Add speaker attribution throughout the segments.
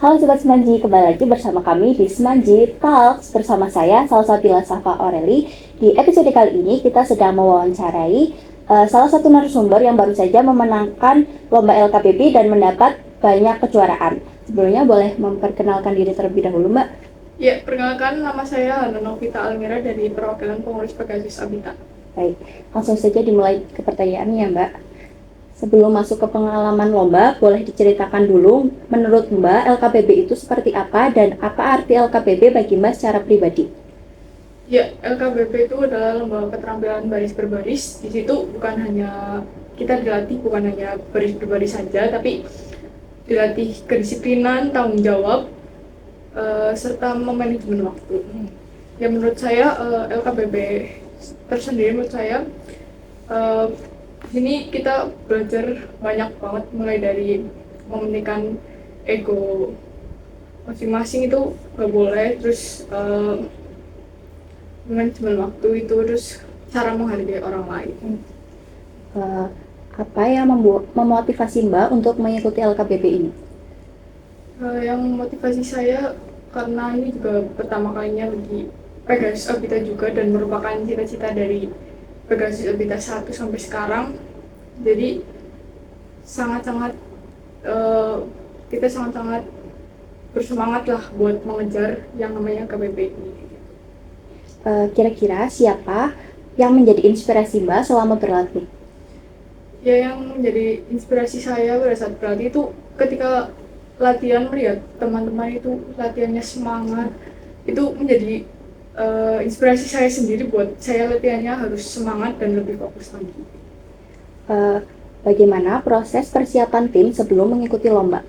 Speaker 1: Halo Sobat Semanji, kembali lagi bersama kami di Semanji Talks bersama saya, Salsabila Safa Aureli. Di episode kali ini kita sedang mewawancarai salah satu narasumber yang baru saja memenangkan lomba LKPP dan mendapat banyak kejuaraan. Sebelumnya boleh memperkenalkan diri terlebih dahulu, Mbak?
Speaker 2: Ya, perkenalkan nama saya Hana Novita Almira dari perwakilan pengurus Pegasus Abita.
Speaker 1: Baik, langsung saja dimulai ke pertanyaannya, Mbak. Sebelum masuk ke pengalaman lomba, boleh diceritakan dulu menurut Mbak LKPB itu seperti apa dan apa arti LKPB bagi Mbak secara pribadi?
Speaker 2: Ya, LKBP itu adalah lomba keterampilan baris berbaris. Di situ bukan hanya kita dilatih, bukan hanya baris berbaris saja, tapi dilatih kedisiplinan, tanggung jawab, serta memanajemen waktu. Ya, menurut saya LKBP tersendiri menurut saya ini kita belajar banyak banget, mulai dari mementingkan ego masing-masing itu nggak boleh, terus manajemen waktu itu, terus cara menghargai orang lain.
Speaker 1: Uh, apa yang memotivasi Mbak untuk mengikuti LKPB ini?
Speaker 2: Yang motivasi saya karena ini juga pertama kalinya bagi Pegasus Abita juga, dan merupakan cita-cita dari Pegasus Abita 1 sampai sekarang. Jadi sangat-sangat kita sangat-sangat bersemangat lah buat mengejar yang namanya KPP ini.
Speaker 1: Kira-kira siapa yang menjadi inspirasi Mbak selama berlatih?
Speaker 2: Ya, yang menjadi inspirasi saya pada saat berlatih itu ketika latihan, melihat teman-teman itu latihannya semangat, itu menjadi inspirasi saya sendiri buat saya latihannya harus semangat dan lebih fokus lagi.
Speaker 1: Bagaimana proses persiapan tim sebelum mengikuti lomba?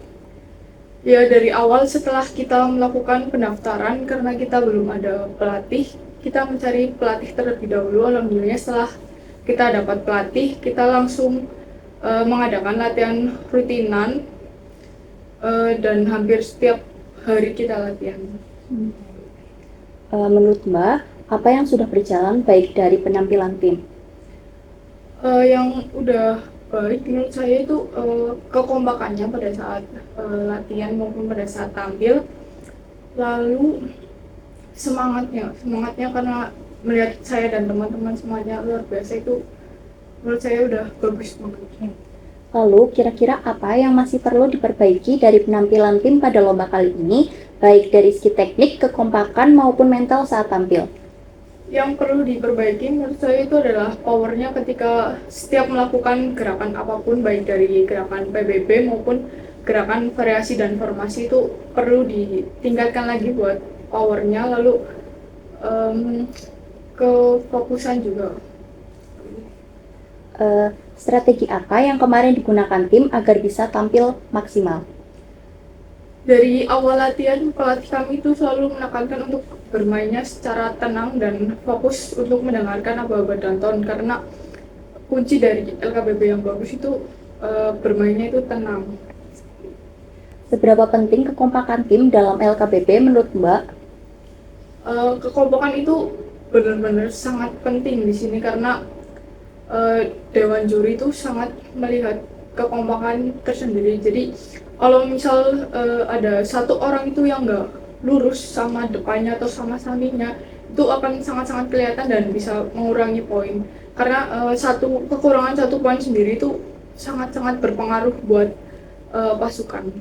Speaker 2: Ya, dari awal setelah kita melakukan pendaftaran, karena kita belum ada pelatih, kita mencari pelatih terlebih dahulu. Alhamdulillah setelah kita dapat pelatih, kita langsung mengadakan latihan rutinan, dan hampir setiap hari kita latihan.
Speaker 1: Menurut Mbak, apa yang sudah berjalan baik dari penampilan tim?
Speaker 2: Yang udah baik menurut saya itu kekompakannya pada saat latihan maupun pada saat tampil, lalu semangatnya karena melihat saya dan teman-teman semuanya luar biasa, itu menurut saya udah bagus banget.
Speaker 1: Lalu, kira-kira apa yang masih perlu diperbaiki dari penampilan tim pada lomba kali ini, baik dari segi teknik, kekompakan, maupun mental saat tampil?
Speaker 2: Yang perlu diperbaiki menurut saya itu adalah powernya ketika setiap melakukan gerakan apapun, baik dari gerakan PBB maupun gerakan variasi dan formasi, itu perlu ditingkatkan lagi buat powernya, lalu kefokusan juga.
Speaker 1: Strategi apa yang kemarin digunakan tim agar bisa tampil maksimal?
Speaker 2: Dari awal latihan, pelatih kami itu selalu menekankan untuk bermainnya secara tenang dan fokus untuk mendengarkan aba-aba danton, karena kunci dari LKBB yang bagus itu bermainnya itu tenang.
Speaker 1: Seberapa penting kekompakan tim dalam LKPB menurut Mbak?
Speaker 2: Kekompakan itu benar-benar sangat penting di sini, karena dewan juri itu sangat melihat kekompakan tersendiri. Jadi kalau misal ada satu orang itu yang nggak lurus sama depannya atau sama sampingnya, itu akan sangat-sangat kelihatan dan bisa mengurangi poin, karena kekurangan satu poin sendiri itu sangat-sangat berpengaruh buat pasukan.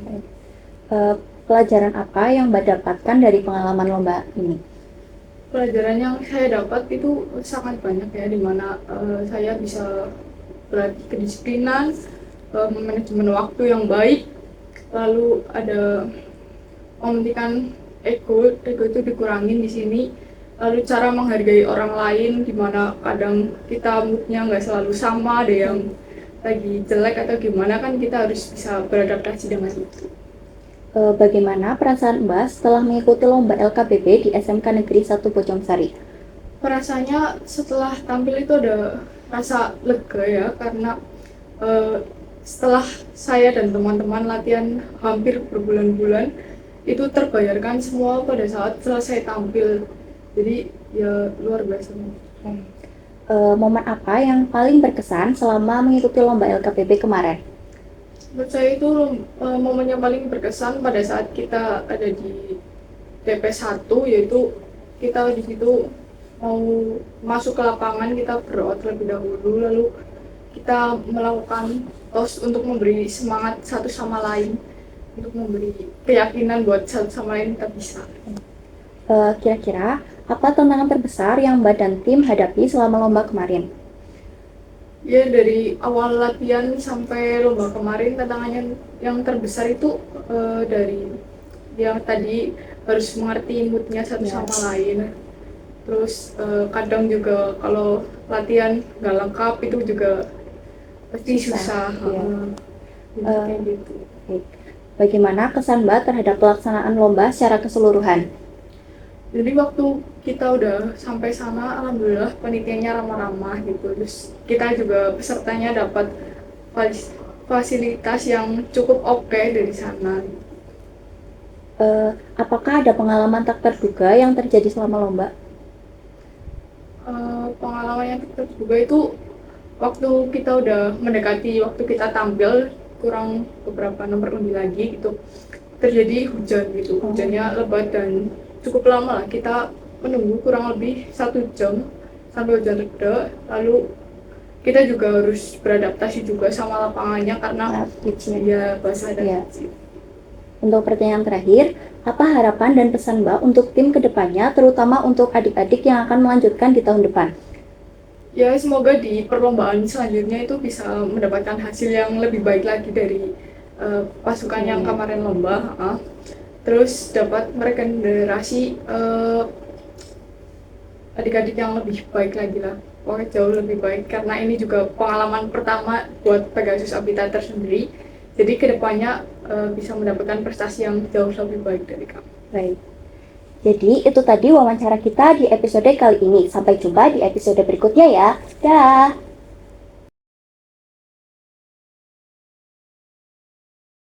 Speaker 1: Pelajaran apa yang Mbak dapatkan dari pengalaman lomba ini?
Speaker 2: Pelajaran yang saya dapat itu sangat banyak ya, dimana saya bisa berlatih kedisiplinan, manajemen waktu yang baik, lalu ada mementingkan ego itu dikurangin di sini, lalu cara menghargai orang lain, dimana kadang kita moodnya nggak selalu sama, ada yang lagi jelek atau gimana, kan kita harus bisa beradaptasi dengan itu.
Speaker 1: Bagaimana perasaan Mbak setelah mengikuti lomba LKPB di SMK Negeri 1 Bojongsari?
Speaker 2: Rasanya setelah tampil itu ada rasa lega ya, karena setelah saya dan teman-teman latihan hampir berbulan-bulan, itu terbayarkan semua pada saat selesai tampil. Jadi ya luar biasa.
Speaker 1: Momen apa yang paling berkesan selama mengikuti lomba LKPB kemarin?
Speaker 2: Menurut saya itu momen yang paling berkesan pada saat kita ada di TP1, yaitu kita di situ mau masuk ke lapangan, kita berdoa terlebih dahulu, lalu kita melakukan tos untuk memberi semangat satu sama lain, untuk memberi keyakinan buat satu sama lain kita bisa.
Speaker 1: Kira-kira apa tantangan terbesar yang Mbak dan tim hadapi selama lomba kemarin?
Speaker 2: Ya, dari awal latihan sampai lomba kemarin, tantangannya yang terbesar itu dari yang tadi harus mengerti moodnya satu sama lain. Terus kadang juga kalau latihan nggak lengkap itu juga pasti susah. Kayak gitu.
Speaker 1: Bagaimana kesan Mbak terhadap pelaksanaan lomba secara keseluruhan?
Speaker 2: Jadi waktu kita udah sampai sana, alhamdulillah panitianya ramah-ramah gitu. Terus kita juga pesertanya dapat fasilitas yang cukup oke dari sana.
Speaker 1: Apakah ada pengalaman tak terduga yang terjadi selama lomba?
Speaker 2: Pengalaman yang terduga itu waktu kita udah mendekati waktu kita tampil, kurang beberapa nomor undi lagi gitu, terjadi hujan gitu. Hujannya lebat dan cukup lama lah, kita menunggu kurang lebih 1 jam sampai hujan reda. Lalu kita juga harus beradaptasi juga sama lapangannya karena ya basah dan licin.
Speaker 1: Untuk pertanyaan terakhir, apa harapan dan pesan Mbak untuk tim kedepannya, terutama untuk adik-adik yang akan melanjutkan di tahun depan?
Speaker 2: Ya, semoga di perlombaan selanjutnya itu bisa mendapatkan hasil yang lebih baik lagi dari pasukan yang kemarin lomba. Terus dapat meregenerasi adik-adik yang lebih baik lagi lah. Pokoknya jauh lebih baik, karena ini juga pengalaman pertama buat Pegasus Abita tersendiri. Jadi kedepannya bisa mendapatkan prestasi yang jauh lebih baik dari kami.
Speaker 1: Baik. Jadi itu tadi wawancara kita di episode kali ini. Sampai jumpa di episode berikutnya ya. Dah.